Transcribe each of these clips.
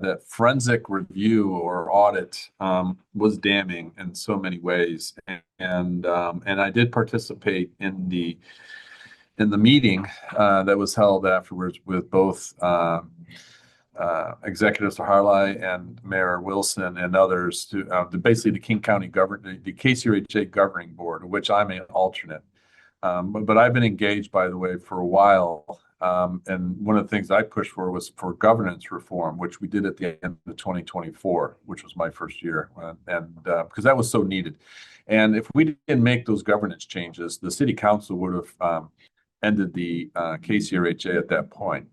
that forensic review or audit was damning in so many ways, and I did participate in the meeting that was held afterwards with both Executive Harley and Mayor Wilson and others to basically the King County the KCRHA governing board, of which I'm an alternate. But I've been engaged, by the way, for a while. And one of the things I pushed for was for governance reform, which we did at the end of 2024, which was my first year, and because that was so needed. And if we didn't make those governance changes, the city council would have ended the KCRHA at that point.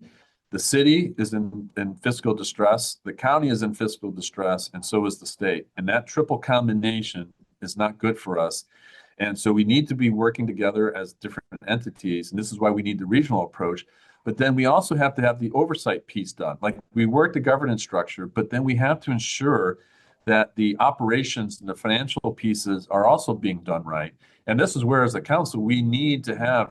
The city is in fiscal distress, the county is in fiscal distress, and so is the state. And that triple combination is not good for us. And so we need to be working together as different entities. And this is why we need the regional approach. But then we also have to have the oversight piece done. Like we work the governance structure, but then we have to ensure that the operations and the financial pieces are also being done right. And this is where, as a council, we need to have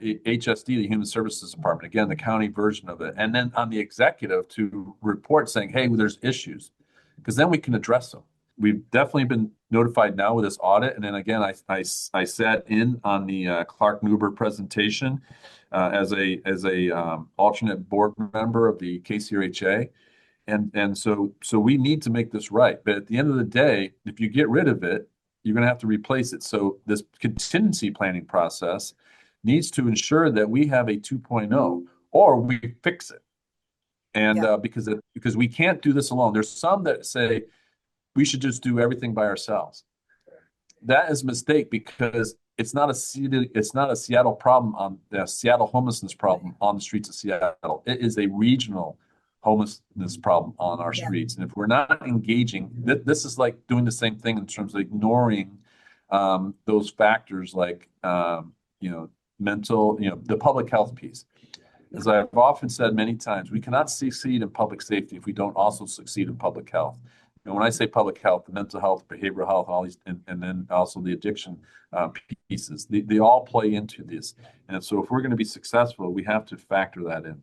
HSD, the Human Services Department, again, the county version of it. And then on the executive to report saying, hey, well, there's issues, because then we can address them. We've definitely been notified now with this audit. And then again, I sat in on the Clark Nuber presentation as a alternate board member of the KCRHA. And so we need to make this right. But at the end of the day, if you get rid of it, you're going to have to replace it. So this contingency planning process needs to ensure that we have a 2.0 or we fix it. And because we can't do this alone. There's some that say we should just do everything by ourselves. That is a mistake, because it's not a Seattle problem on the Seattle homelessness problem on the streets of Seattle. It is a regional homelessness problem on our streets. And if we're not engaging, this is like doing the same thing in terms of ignoring those factors like mental, the public health piece. As I've often said many times, we cannot succeed in public safety if we don't also succeed in public health. And when I say public health, the mental health, behavioral health, all these, and then also the addiction pieces, they all play into this. And so if we're going to be successful, we have to factor that in.